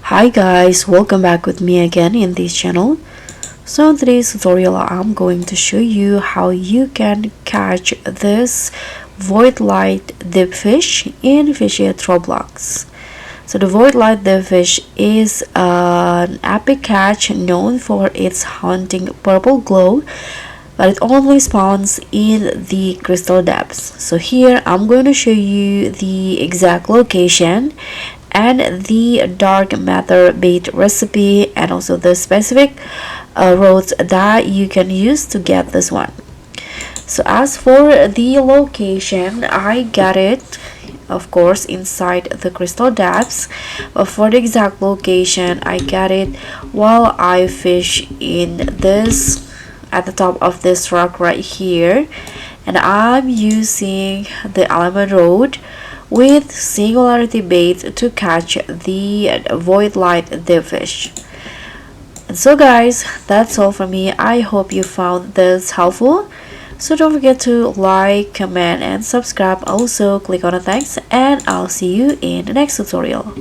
Hi guys, welcome back with me again in this channel. So in today's tutorial I'm going to show you how you can catch this Void Light Deepfish in Fish It Roblox. So the Void Light Deepfish is an epic catch known for its haunting purple glow, but it only spawns in the crystal depths. So here I'm going to show you the exact location and the dark matter bait recipe, and also the specific roads that you can use to get this one. So as for the location, I got it of course inside the crystal depths, but for the exact location I got it while I fish in this at the top of this rock right here, and I'm using the element road with singularity bait to catch the Void Light Deepfish. And so guys, that's all from me. I hope you found this helpful. So don't forget to like, comment and subscribe. Also click on the thanks, and I'll see you in the next tutorial.